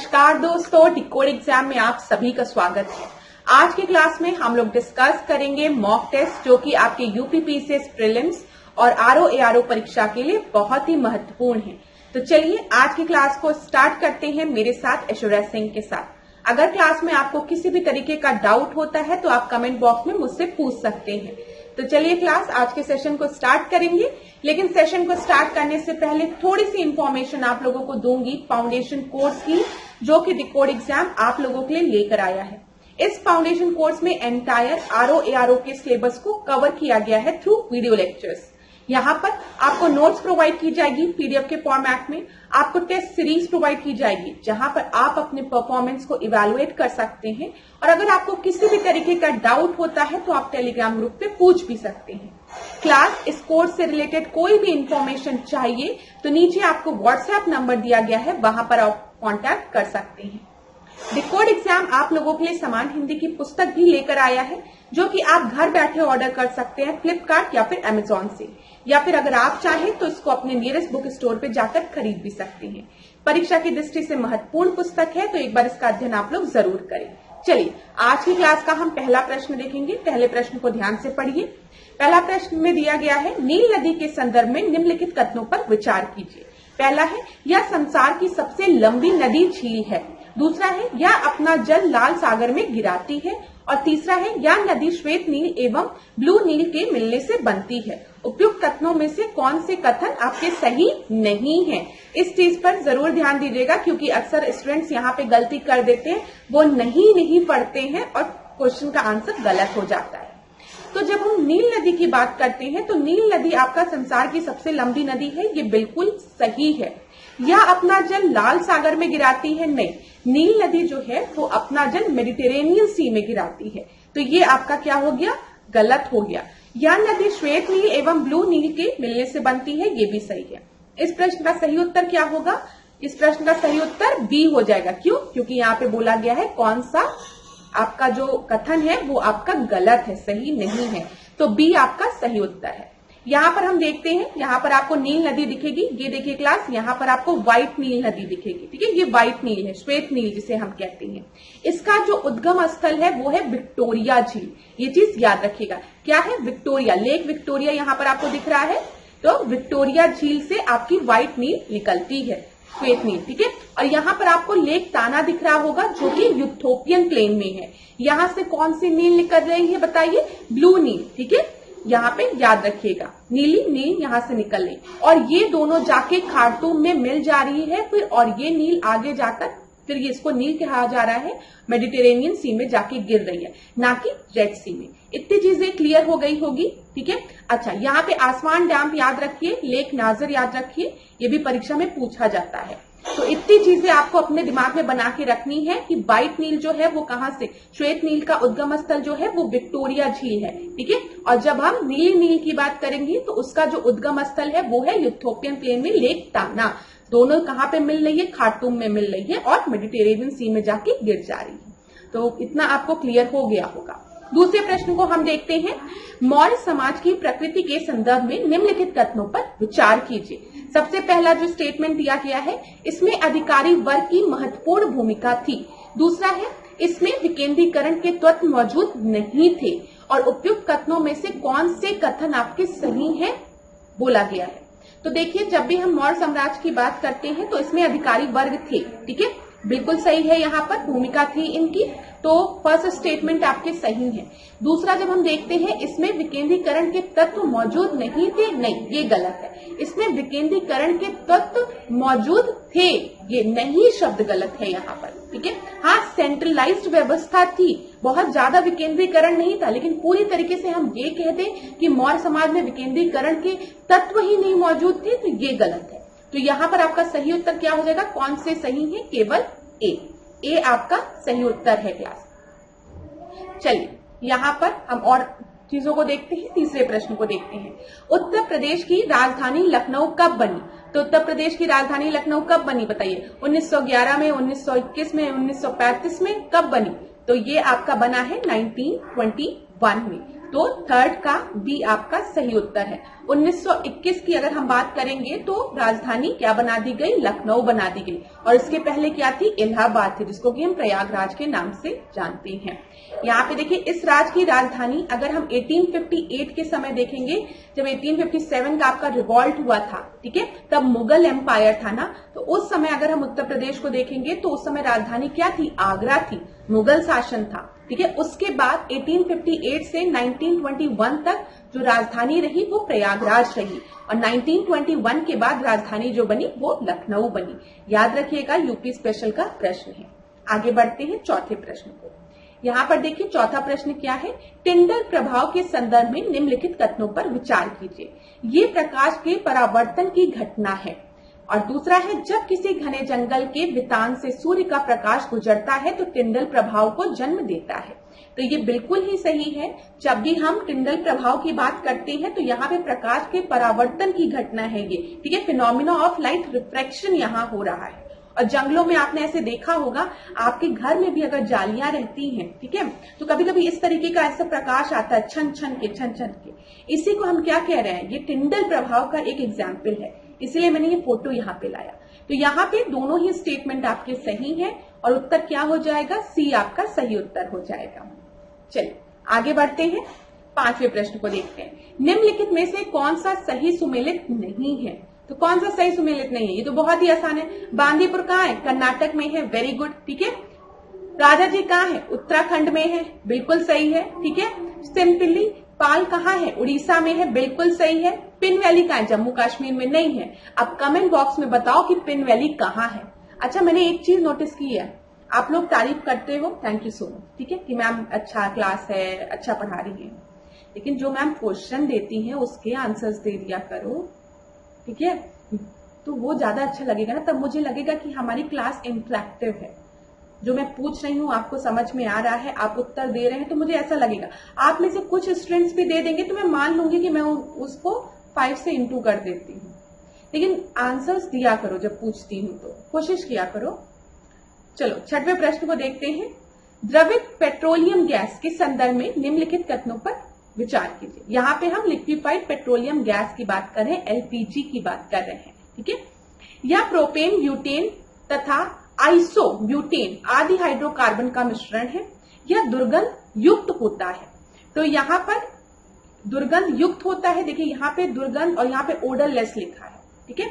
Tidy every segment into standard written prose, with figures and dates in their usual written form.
नमस्कार दोस्तों, decode exam में आप सभी का स्वागत है। आज की क्लास में हम लोग डिस्कस करेंगे मॉक टेस्ट जो कि आपके यूपीपीसीएस प्रीलिम्स और आरओ एआरओ परीक्षा के लिए बहुत ही महत्वपूर्ण है। तो चलिए आज की क्लास को स्टार्ट करते हैं मेरे साथ ऐश्वर्या सिंह के साथ। अगर क्लास में आपको किसी भी तरीके का डाउट होता है तो आप कमेंट बॉक्स में मुझसे पूछ सकते हैं। तो चलिए क्लास आज के सेशन को स्टार्ट करेंगे, लेकिन सेशन को स्टार्ट करने से पहले थोड़ी सी इंफॉर्मेशन आप लोगों को दूंगी फाउंडेशन कोर्स की, जो कि डिकोड एग्जाम आप लोगों के लिए लेकर आया है। इस फाउंडेशन कोर्स में एंटायर आरओ एआरओ के सिलेबस को कवर किया गया है थ्रू वीडियो लेक्चर्स। यहाँ पर आपको नोट्स प्रोवाइड की जाएगी पीडीएफ के फॉर्मेट में, आपको टेस्ट सीरीज प्रोवाइड की जाएगी जहां पर आप अपने परफॉर्मेंस को इवैल्यूएट कर सकते हैं। और अगर आपको किसी भी तरीके का डाउट होता है तो आप टेलीग्राम ग्रुप पे पूछ भी सकते हैं। क्लास इस कोर्स से रिलेटेड कोई भी इंफॉर्मेशन चाहिए तो नीचे आपको व्हाट्सएप नंबर दिया गया है, वहां पर आप कॉन्टैक्ट कर सकते हैं। डिकोड एग्जाम आप लोगों के लिए समान हिंदी की पुस्तक भी लेकर आया है, जो कि आप घर बैठे ऑर्डर कर सकते हैं फ्लिपकार्ट या फिर अमेजॉन से, या फिर अगर आप चाहें तो इसको अपने नियरेस्ट बुक स्टोर पे जाकर खरीद भी सकते हैं। परीक्षा की दृष्टि से महत्वपूर्ण पुस्तक है, तो एक बार इसका अध्ययन आप लोग जरूर करें। चलिए आज की क्लास का हम पहला प्रश्न देखेंगे। पहले प्रश्न को ध्यान से पढ़िए। पहला प्रश्न में दिया गया है, नील नदी के संदर्भ में निम्नलिखित कथनों पर विचार कीजिए। पहला है, यह संसार की सबसे लंबी नदी झील है। दूसरा है, यह अपना जल लाल सागर में गिराती है। और तीसरा है, यह नदी श्वेत नील एवं ब्लू नील के मिलने से बनती है। उपयुक्त कथनों में से कौन से कथन आपके सही नहीं है? इस चीज पर जरूर ध्यान दीजिएगा, क्योंकि अक्सर स्टूडेंट्स यहाँ पे गलती कर देते हैं, वो नहीं पढ़ते हैं और क्वेश्चन का आंसर गलत हो जाता है। तो जब हम नील नदी की बात करते हैं तो नील नदी आपका संसार की सबसे लंबी नदी है, ये बिल्कुल सही है। यह अपना जल लाल सागर में गिराती है, नहीं, नील नदी जो है वो अपना जल मेडिटेरेनियन सी में गिराती है। तो ये आपका क्या हो गया? गलत हो गया। यह नदी श्वेत नील एवं ब्लू नील के मिलने से बनती है, ये भी सही है। इस प्रश्न का सही उत्तर क्या होगा? इस प्रश्न का सही उत्तर बी हो जाएगा। क्यों? क्योंकि यहाँ पे बोला गया है कौन सा आपका जो कथन है वो आपका गलत है, सही नहीं है। तो बी आपका सही उत्तर है। यहाँ पर हम देखते हैं, यहाँ पर आपको नील नदी दिखेगी। ये देखिए क्लास, यहाँ पर आपको व्हाइट नील नदी दिखेगी। ठीक है, ये व्हाइट नील है, श्वेत नील जिसे हम कहते हैं। इसका जो उद्गम स्थल है वो है विक्टोरिया झील। ये चीज याद रखिएगा। क्या है? विक्टोरिया, लेक विक्टोरिया यहाँ पर आपको दिख रहा है। तो विक्टोरिया झील से आपकी व्हाइट नील निकलती है, श्वेत नील। ठीक है, और यहाँ पर आपको लेक ताना दिख रहा होगा जो कि यूथोपियन प्लेन में है। यहाँ से कौन सी नील निकल रही है बताइए? ब्लू नील। ठीक है, यहाँ पे याद रखिएगा, नीली नील यहाँ से निकल रही और ये दोनों जाके खार्तूम में मिल जा रही है फिर, और ये नील आगे जाकर फिर ये इसको नील कहा जा रहा है, मेडिटेरेनियन सी में जाके गिर रही है, ना कि रेड सी में। इतनी चीजें क्लियर हो गई होगी। ठीक है, अच्छा यहाँ पे आसमान डैम याद रखिए, लेक नाजर याद रखिए, ये भी परीक्षा में पूछा जाता है। तो इतनी चीजें आपको अपने दिमाग में बना के रखनी है कि व्हाइट नील जो है वो कहाँ से, श्वेत नील का उद्गम स्थल जो है वो विक्टोरिया झील है। ठीक है, और जब हम नीली नील की बात करेंगे तो उसका जो उद्गम स्थल है वो है यूथोपियन प्लेन में लेक ताना। दोनों कहाँ पे मिल रही है? खार्तूम में मिल रही है और मेडिटेरेनियन सी में जाके गिर जा रही है। तो इतना आपको क्लियर हो गया होगा। दूसरे प्रश्न को हम देखते हैं। मौर्य समाज की प्रकृति के संदर्भ में निम्नलिखित कथनों पर विचार कीजिए। सबसे पहला जो स्टेटमेंट दिया गया है, इसमें अधिकारी वर्ग की महत्वपूर्ण भूमिका थी। दूसरा है, इसमें विकेंद्रीकरण के तत्व मौजूद नहीं थे। और उपयुक्त कथनों में से कौन से कथन आपके सही हैं बोला गया है। तो देखिए, जब भी हम मौर्य साम्राज्य की बात करते हैं तो इसमें अधिकारी वर्ग थे। ठीक है, बिल्कुल सही है, यहाँ पर भूमिका थी इनकी, तो फर्स्ट स्टेटमेंट आपके सही है। दूसरा जब हम देखते हैं, इसमें विकेंद्रीकरण के तत्व मौजूद नहीं थे, नहीं, ये गलत है। इसमें विकेंद्रीकरण के तत्व मौजूद थे, ये नहीं शब्द गलत है यहाँ पर। ठीक है, हाँ सेंट्रलाइज्ड व्यवस्था थी, बहुत ज्यादा विकेंद्रीकरण नहीं था, लेकिन पूरी तरीके से हम ये कह दें कि मौर्य समाज में विकेंद्रीकरण के तत्व ही नहीं मौजूद थे, तो ये गलत है। तो यहाँ पर आपका सही उत्तर क्या हो जाएगा? कौन से सही है? केवल ए आपका सही उत्तर है क्लास। चलिए यहाँ पर हम और चीजों को देखते हैं। तीसरे प्रश्न को देखते हैं। उत्तर प्रदेश की राजधानी लखनऊ कब बनी? तो उत्तर प्रदेश की राजधानी लखनऊ कब बनी बताइए? 1911 में, 1921 में, 1935 में, कब बनी? तो ये आपका बना है 1921 में। तो थर्ड का बी आपका सही उत्तर है। 1921 की अगर हम बात करेंगे तो राजधानी क्या बना दी गई, लखनऊ बना दी गई, और इसके पहले क्या थी, इलाहाबाद थी, जिसको कि हम प्रयागराज के नाम से जानते हैं। यहाँ पे देखिए इस राज्य की राजधानी अगर हम 1858 के समय देखेंगे, जब 1857 का आपका रिवॉल्ट हुआ था, ठीक है, तब मुगल एम्पायर था ना, तो उस समय अगर हम उत्तर प्रदेश को देखेंगे तो उस समय राजधानी क्या थी, आगरा थी, मुगल शासन था, ठीक है। उसके बाद 1858 से 1921 तक जो राजधानी रही वो प्रयागराज रही, और 1921 के बाद राजधानी जो बनी वो लखनऊ बनी। याद रखिएगा, यूपी स्पेशल का प्रश्न है। आगे बढ़ते हैं चौथे प्रश्न को। यहाँ पर देखिए चौथा प्रश्न क्या है, टिंडल प्रभाव के संदर्भ में निम्नलिखित कथनों पर विचार कीजिए। ये प्रकाश के परावर्तन की घटना है। और दूसरा है, जब किसी घने जंगल के वितान से सूर्य का प्रकाश गुजरता है तो टिंडल प्रभाव को जन्म देता है। तो ये बिल्कुल ही सही है। जब भी हम टिंडल प्रभाव की बात करते हैं तो यहाँ पे प्रकाश के परावर्तन की घटना है ये, ठीक है, फिनोमिना ऑफ लाइट रिफ्रैक्शन यहाँ हो रहा है। और जंगलों में आपने ऐसे देखा होगा, आपके घर में भी अगर जालियां रहती हैं, ठीक है, तो कभी कभी इस तरीके का ऐसा प्रकाश आता है, छन छन के। इसी को हम क्या कह रहे हैं, ये टिंडल प्रभाव का एक एग्जाम्पल है, इसलिए मैंने ये फोटो यहाँ पे लाया। तो यहाँ पे दोनों ही स्टेटमेंट आपके सही हैं और उत्तर क्या हो जाएगा, सी आपका सही उत्तर हो जाएगा। चलिए आगे बढ़ते हैं, पांचवें प्रश्न को देखते हैं। निम्नलिखित में से कौन सा सही सुमेलित नहीं है? तो कौन सा सही सुमेलित नहीं है, ये तो बहुत ही आसान है। बांदीपुर कहाँ है, कर्नाटक में है, वेरी गुड, ठीक है। राजा जी कहाँ है, उत्तराखंड में है, बिल्कुल सही है, ठीक है। सिमपिली पाल कहाँ है, उड़ीसा में है, बिल्कुल सही है। पिन वैली कहाँ है, जम्मू कश्मीर में नहीं है। अब कमेंट बॉक्स में बताओ कि पिन वैली कहाँ है। अच्छा, मैंने एक चीज नोटिस की है, आप लोग तारीफ करते हो, थैंक यू सो मच, ठीक है, कि मैम अच्छा क्लास है, अच्छा पढ़ा रही है, लेकिन जो मैम क्वेश्चन देती हैं उसके आंसर्स दे दिया करो, ठीक है, तो वो ज्यादा अच्छा लगेगा ना, तब मुझे लगेगा कि हमारी क्लास इंटरेक्टिव है। जो मैं पूछ रही हूँ आपको समझ में आ रहा है, आप उत्तर दे रहे हैं, तो मुझे ऐसा लगेगा। आप में से कुछ स्टूडेंट्स भी दे देंगे तो मैं मान लूंगी कि मैं उसको 5 से इंटू कर देती हूँ, लेकिन आंसर्स दिया करो जब पूछती हूँ, तो कोशिश किया करो। चलो छठवें प्रश्न को देखते हैं। द्रवित पेट्रोलियम गैस के संदर्भ में निम्नलिखित कथनों पर विचार कीजिए। यहाँ पे हम लिक्विफाइड पेट्रोलियम गैस की बात कर रहे हैं, एलपीजी की बात कर रहे हैं, ठीक है। यह प्रोपेन, ब्यूटेन तथा आइसो ब्यूटेन आदि हाइड्रोकार्बन का मिश्रण है। यह दुर्गंध युक्त होता है। तो यहाँ पर दुर्गंध युक्त होता है, देखिए यहाँ पे दुर्गंध और यहाँ पे ओडरलेस लिखा है, ठीक है,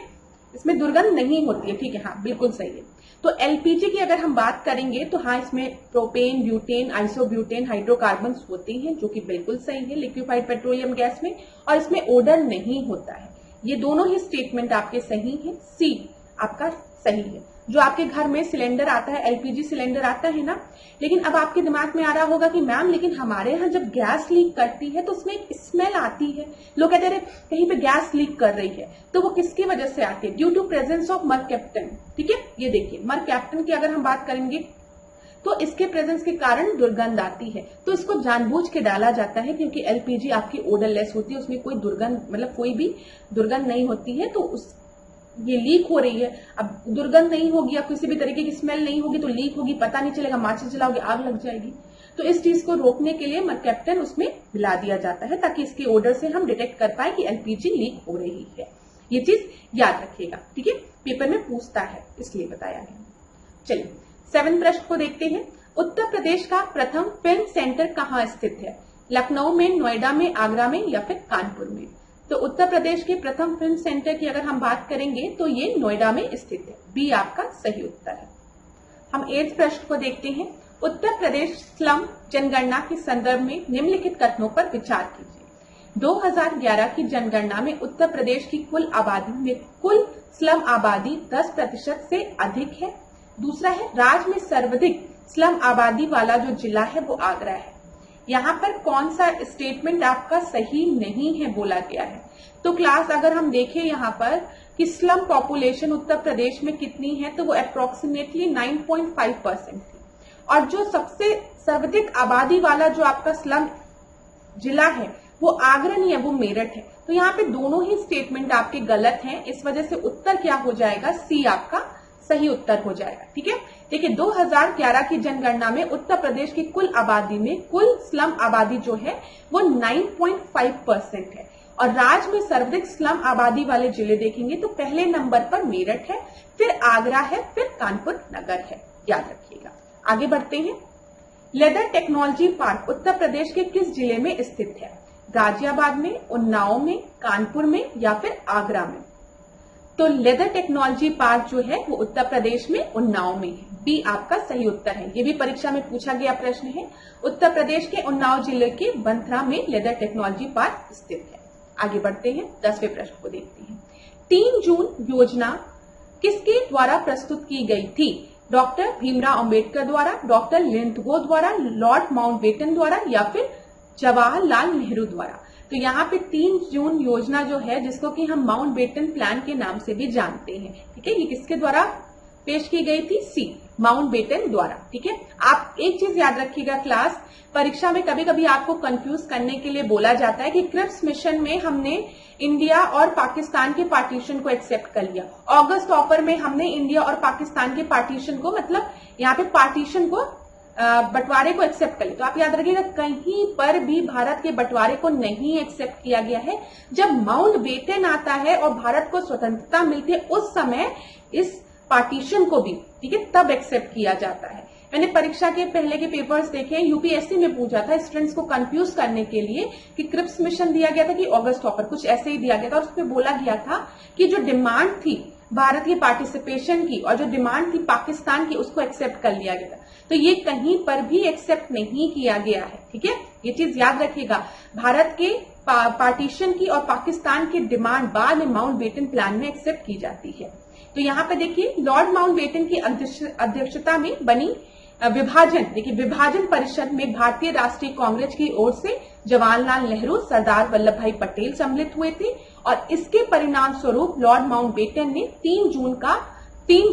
इसमें दुर्गंध नहीं होती है, ठीक है, हाँ बिल्कुल सही है। तो एलपीजी की अगर हम बात करेंगे तो हाँ, इसमें प्रोपेन, ब्यूटेन, आइसोब्यूटेन हाइड्रोकार्बन होते हैं, जो कि बिल्कुल सही है लिक्विफाइड पेट्रोलियम गैस में, और इसमें ओडर नहीं होता है। ये दोनों ही स्टेटमेंट आपके सही है, सी आपका सही है। जो आपके घर में सिलेंडर आता है, एलपीजी सिलेंडर आता है ना, लेकिन अब आपके दिमाग में आ रहा होगा कि मैम लेकिन हमारे यहाँ जब गैस लीक करती है तो उसमें एक स्मेल आती है, लोग कहते हैं कहीं पे गैस लीक कर रही है, तो वो किसकी वजह से आती है, due to presence of mercaptan, ठीक है। ये देखिए मरकैप्टन की अगर हम बात करेंगे तो इसके प्रेजेंस के कारण दुर्गंध आती है, तो इसको जानबूझ के डाला जाता है, क्योंकि एलपीजी आपकी ओडरलेस होती है, उसमें कोई दुर्गंध मतलब कोई भी दुर्गंध नहीं होती है, तो उस ये लीक हो रही है। अब दुर्गंध नहीं होगी, अब किसी भी तरीके की स्मेल नहीं होगी तो लीक होगी, पता नहीं चलेगा, माचिस जलाओगे आग लग जाएगी। तो इस चीज को रोकने के लिए मरकैप्टन उसमें मिला दिया जाता है, ताकि इसके ओडर से हम डिटेक्ट कर पाए कि एलपीजी लीक हो रही है। ये चीज याद रखिएगा, ठीक है, पेपर में पूछता है इसलिए बताया गया। चलिए 7वें प्रश्न को देखते हैं। उत्तर प्रदेश का प्रथम फिल्म सेंटर कहाँ स्थित है? लखनऊ में, नोएडा में, आगरा में या फिर कानपुर में? तो उत्तर प्रदेश के प्रथम फिल्म सेंटर की अगर हम बात करेंगे तो ये नोएडा में स्थित है, बी आपका सही उत्तर है। हम 8वें प्रश्न को देखते हैं। उत्तर प्रदेश स्लम जनगणना के संदर्भ में निम्नलिखित कथनों पर विचार कीजिए। 2011 की जनगणना में उत्तर प्रदेश की कुल आबादी में कुल स्लम आबादी 10% से अधिक है। दूसरा है, राज्य में सर्वाधिक स्लम आबादी वाला जो जिला है वो आगरा है। यहाँ पर कौन सा स्टेटमेंट आपका सही नहीं है बोला गया है? तो क्लास अगर हम देखें यहाँ पर कि स्लम पॉपुलेशन उत्तर प्रदेश में कितनी है, तो वो अप्रोक्सीमेटली 9.5% थी, और जो सबसे सर्वाधिक आबादी वाला जो आपका स्लम जिला है वो आगरा नहीं है, वो मेरठ है। तो यहाँ पे दोनों ही स्टेटमेंट आपके गलत हैं, इस वजह से उत्तर क्या हो जाएगा, सी आपका सही उत्तर हो जाएगा। ठीक है, देखिए 2011 की जनगणना में उत्तर प्रदेश की कुल आबादी में कुल स्लम आबादी जो है वो 9.5% है और राज्य में सर्वाधिक स्लम आबादी वाले जिले देखेंगे तो पहले नंबर पर मेरठ है, फिर आगरा है, फिर कानपुर नगर है, याद रखिएगा। आगे बढ़ते हैं। Leather technology park Uttar Pradesh के किस जिले में स्थित है? गाजियाबाद में, उन्नाव में, कानपुर में या फिर आगरा में? तो लेदर टेक्नोलॉजी पार्क जो है वो उत्तर प्रदेश में उन्नाव में है। बी आपका सही उत्तर है। ये भी परीक्षा में पूछा गया प्रश्न है। उत्तर प्रदेश के उन्नाव जिले के बंथरा में लेदर टेक्नोलॉजी पार्क स्थित है। आगे बढ़ते हैं, 10वें प्रश्न को देखते हैं। 3 जून योजना किसके द्वारा प्रस्तुत की गई थी? डॉक्टर भीमराव अंबेडकर द्वारा, डॉक्टर लिंथगो द्वारा, लॉर्ड माउंटबेटन द्वारा या फिर जवाहरलाल नेहरू द्वारा? तो यहाँ पे 3 जून योजना जो है जिसको कि हम माउंटबेटन प्लान के नाम से भी जानते हैं, ठीक है, ये किसके द्वारा पेश की गई थी? सी, माउंटबेटन द्वारा। ठीक है, आप एक चीज याद रखिएगा क्लास, परीक्षा में कभी कभी आपको कंफ्यूज करने के लिए बोला जाता है कि क्रिप्स मिशन में हमने इंडिया और पाकिस्तान के पार्टीशन को एक्सेप्ट कर लिया, अगस्त ऑफर में हमने इंडिया और पाकिस्तान के पार्टीशन को, मतलब यहाँ पे पार्टीशन को, बंटवारे को एक्सेप्ट कर लिया। तो आप याद रखिएगा कहीं पर भी भारत के बंटवारे को नहीं एक्सेप्ट किया गया है। जब माउंटबेटन आता है और भारत को स्वतंत्रता मिलती है उस समय इस पार्टीशन को भी, ठीक है, तब एक्सेप्ट किया जाता है। मैंने परीक्षा के पहले के पेपर्स देखे, यूपीएससी में पूछा था स्टूडेंट्स को कंफ्यूज करने के लिए कि क्रिप्स मिशन दिया गया था कि अगस्त ऑफर, कुछ ऐसे ही दिया गया था और उसमें बोला गया था कि जो डिमांड थी भारत की पार्टिसिपेशन की और जो डिमांड थी पाकिस्तान की उसको एक्सेप्ट कर लिया गया था। तो ये कहीं पर भी एक्सेप्ट नहीं किया गया है। ठीक है, ये चीज याद रखिएगा, भारत के पार्टीशन की और पाकिस्तान की डिमांड बाद में माउंटबेटन प्लान में एक्सेप्ट की जाती है। तो यहाँ पे देखिए लॉर्ड माउंटबेटन की अध्यक्षता में बनी विभाजन, देखिए विभाजन परिषद में भारतीय राष्ट्रीय कांग्रेस की ओर से जवाहरलाल नेहरू, सरदार वल्लभ भाई पटेल सम्मिलित हुए थे और इसके परिणाम स्वरूप लॉर्ड माउंटबेटन ने 3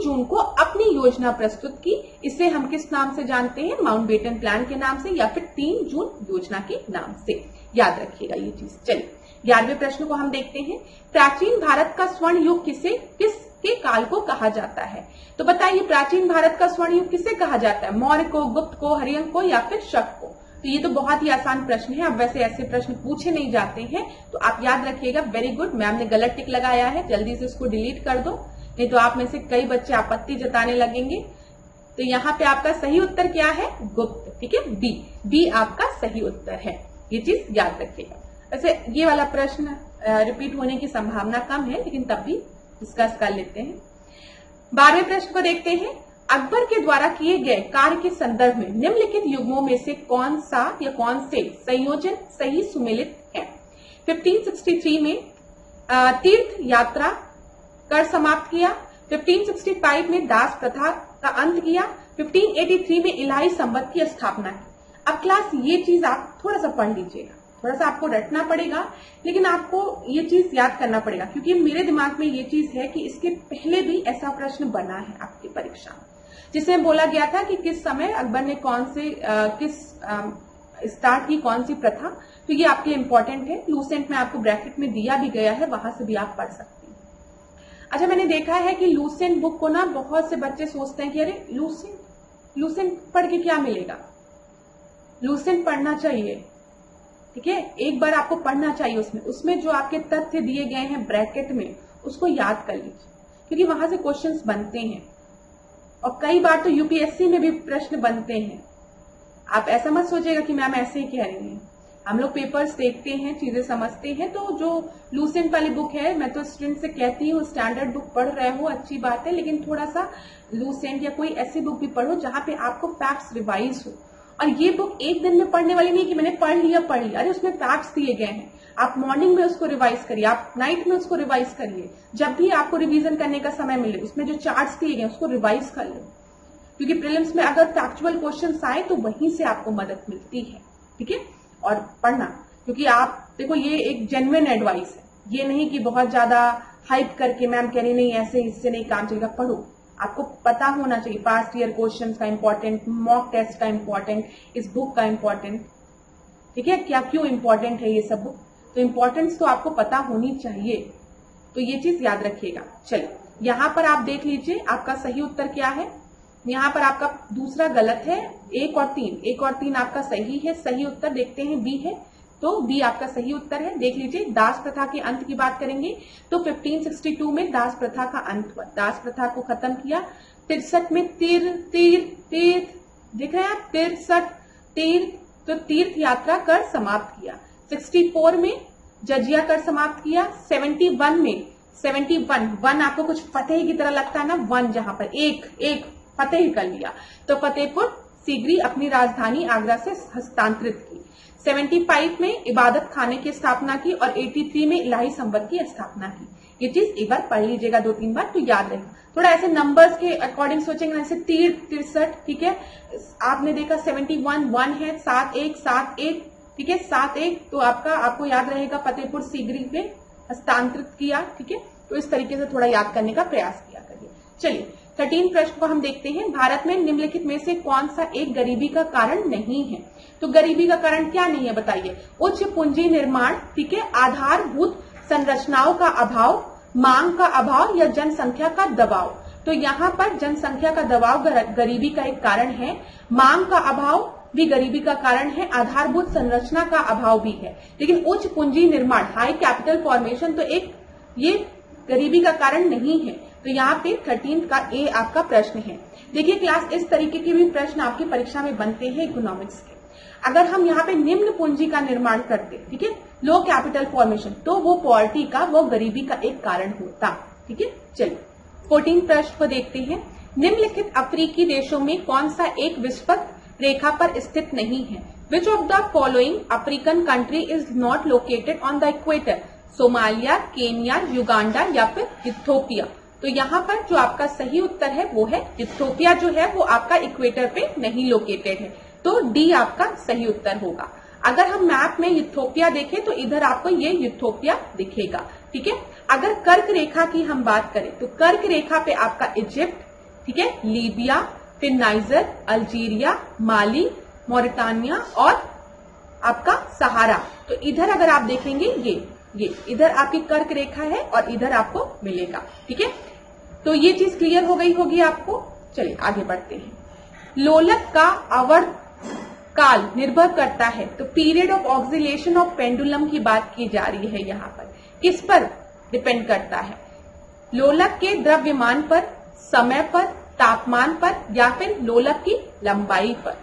जून को अपनी योजना प्रस्तुत की। इसे हम किस नाम से जानते हैं? माउंटबेटन प्लान के नाम से या फिर 3 जून योजना के नाम से, याद रखिएगा ये चीज। चलिए 11वें प्रश्न को हम देखते हैं। प्राचीन भारत का स्वर्ण युग किसके काल को कहा जाता है? तो बताइए प्राचीन भारत का स्वर्ण युग किसे कहा जाता है? मौर्य को, गुप्त को, हर्यक को या फिर शक को? तो ये तो बहुत ही आसान प्रश्न है। अब वैसे ऐसे प्रश्न पूछे नहीं जाते हैं, तो आप याद रखिएगा। वेरी गुड, मैम ने गलत टिक लगाया है, जल्दी से इसको डिलीट कर दो, नहीं तो आप में से कई बच्चे आपत्ति जताने लगेंगे। तो यहाँ पे आपका सही उत्तर क्या है? गुप्त। ठीक है, बी आपका सही उत्तर है, ये चीज याद रखिएगा। वैसे ये वाला प्रश्न रिपीट होने की संभावना कम है, लेकिन तब भी डिस्कस कर लेते हैं। 12वें प्रश्न को देखते हैं। अकबर के द्वारा किए गए कार्य के संदर्भ में निम्नलिखित युग्मों में से कौन सा या कौन से संयोजन सही सुमेलित है? 1563 में तीर्थ यात्रा कर समाप्त किया, 1565 में दास प्रथा का अंत किया, 1583 में इलाही संवत की स्थापना की। अब क्लास ये चीज आप थोड़ा सा पढ़ लीजिएगा, थोड़ा सा आपको रटना पड़ेगा, लेकिन आपको ये चीज याद करना पड़ेगा क्योंकि मेरे दिमाग में ये चीज है कि इसके पहले भी ऐसा प्रश्न बना है आपकी परीक्षा में, जिसमें बोला गया था कि किस समय अकबर ने स्टार्ट की कौन सी प्रथा। तो ये आपके इंपॉर्टेंट है, लूसेंट में आपको ब्रैकेट में दिया भी गया है, वहां से भी आप पढ़ सकते हैं। अच्छा, मैंने देखा है कि लूसेंट बुक को ना बहुत से बच्चे सोचते हैं कि अरे लूसेंट पढ़ के क्या मिलेगा। लूसेंट पढ़ना चाहिए, ठीक है, एक बार आपको पढ़ना चाहिए। उसमें जो आपके तथ्य दिए गए हैं ब्रैकेट में उसको याद कर लीजिए, क्योंकि वहां से क्वेश्चंस बनते हैं और कई बार तो यूपीएससी में भी प्रश्न बनते हैं। आप ऐसा मत सोचिएगा कि मैम ऐसे ही कह रही हैं, हम लोग पेपर्स देखते हैं, चीजें समझते हैं। तो जो लूसेंट वाली बुक है, मैं तो स्टूडेंट से कहती हूँ स्टैंडर्ड बुक पढ़ रहे हो अच्छी बात है, लेकिन थोड़ा सा लूसेंट या कोई ऐसी बुक भी पढ़ो जहां पे आपको फैक्ट्स रिवाइज हो। और ये बुक एक दिन में पढ़ने वाली नहीं कि मैंने पढ़ लिया, अरे उसमें फैक्ट्स दिए गए हैं, आप मॉर्निंग में उसको रिवाइज करिए, आप नाइट में उसको रिवाइज करिए, जब भी आपको रिवीजन करने का समय मिले उसमें जो चार्ट्स दिए गए उसको रिवाइज कर लो, क्योंकि प्रीलिम्स में अगर फैक्चुअल क्वेश्चंस आए तो वहीं से आपको मदद मिलती है। ठीक है, और पढ़ना, क्योंकि आप देखो ये एक जेन्युइन एडवाइस है, ये नहीं कि बहुत ज्यादा हाइप करके मैम कह रही नहीं ऐसे इससे नहीं काम चलेगा। पढ़ो, आपको पता होना चाहिए पास्ट ईयर क्वेश्चंस का इंपॉर्टेंट, मॉक टेस्ट का इंपॉर्टेंट, इस बुक का इंपॉर्टेंट। ठीक है, क्या क्यों इंपॉर्टेंट है ये सब बुक, तो इंपॉर्टेंस तो आपको पता होनी चाहिए। तो ये चीज याद रखिएगा। चलिए यहाँ पर आप देख लीजिए आपका सही उत्तर क्या है। यहाँ पर आपका दूसरा गलत है, 1 और 3, 1 और 3 आपका सही है। सही उत्तर देखते हैं बी है, तो बी आपका सही उत्तर है। देख लीजिए दास प्रथा के अंत की बात करेंगे तो 1562 में दास प्रथा का अंत हुआ, दास प्रथा को खत्म किया। 63 में तीर्थ दिख रहे हैं आप, 63 तीर्थ, तो तीर्थ यात्रा कर समाप्त किया। 64 में जजिया कर समाप्त किया। 71 में 71 आपको कुछ फतेह की तरह लगता है ना, 1 जहां पर एक फतेह कर लिया, तो फतेहपुर सीकरी अपनी राजधानी आगरा से हस्तांतरित की। 75 में इबादत खाने की स्थापना की और 83 में इलाही संवत की स्थापना की। ये चीज एक बार पढ़ लीजिएगा 2-3 बार तो याद रहेगा। थोड़ा ऐसे नंबर्स के अकॉर्डिंग सोचेंगे, जैसे 63, ठीक है, आपने देखा 71 1 है, 7-1 ठीक है, 7-1 तो आपको याद रहेगा फतेहपुर सीकरी पे हस्तांतरित किया, ठीक है। तो इस तरीके से थोड़ा याद करने का प्रयास किया करिए। चलिए 13 प्रश्न को हम देखते हैं। भारत में निम्नलिखित में से कौन सा एक गरीबी का कारण नहीं है? तो गरीबी का कारण क्या नहीं है बताइए? उच्च पूंजी निर्माण, ठीक है, आधारभूत संरचनाओं का अभाव, मांग का अभाव या जनसंख्या का दबाव। तो यहाँ पर जनसंख्या का दबाव गरीबी का एक कारण है, मांग का अभाव भी गरीबी का कारण है, आधारभूत संरचना का अभाव भी है। लेकिन उच्च पूंजी निर्माण, हाई कैपिटल फॉर्मेशन, तो ये गरीबी का कारण नहीं है। तो यहाँ पे 13 का ए आपका प्रश्न है। देखिए क्लास, इस तरीके के भी प्रश्न आपकी परीक्षा में बनते हैं इकोनॉमिक्स के। अगर हम यहाँ पे निम्न पूंजी का निर्माण करते, ठीक है, लो कैपिटल फॉर्मेशन, तो वो पॉवर्टी का, वो गरीबी का एक कारण होता, ठीक है। चलिए 14 प्रश्न को देखते हैं। निम्नलिखित अफ्रीकी देशों में कौन सा एक विषुवत रेखा पर स्थित नहीं है? Which of the following African country is not located on the equator? Somalia, Kenya, Uganda या फिर इथियोपिया। तो यहाँ पर जो आपका सही उत्तर है वो है इथियोपिया, जो है वो आपका इक्वेटर पे नहीं लोकेटेड है, तो डी आपका सही उत्तर होगा। अगर हम मैप में इथियोपिया देखें तो इधर आपको ये इथियोपिया दिखेगा, ठीक है। अगर कर्क रेखा की हम बात करें तो कर्क रेखा पे आपका इजिप्ट, ठीक है, लीबिया, फिर नाइजर, अल्जीरिया, माली, मोरिटानिया और आपका सहारा। तो इधर अगर आप देखेंगे ये इधर आपकी कर्क रेखा है और इधर आपको मिलेगा, ठीक है। तो ये चीज क्लियर हो गई होगी आपको। चलिए आगे बढ़ते हैं। लोलक का आवर्त काल निर्भर करता है, तो period of oscillation of pendulum की बात की जा रही है, यहाँ पर किस पर डिपेंड करता है? लोलक के द्रव्यमान पर, समय पर, तापमान पर या फिर लोलक की लंबाई पर?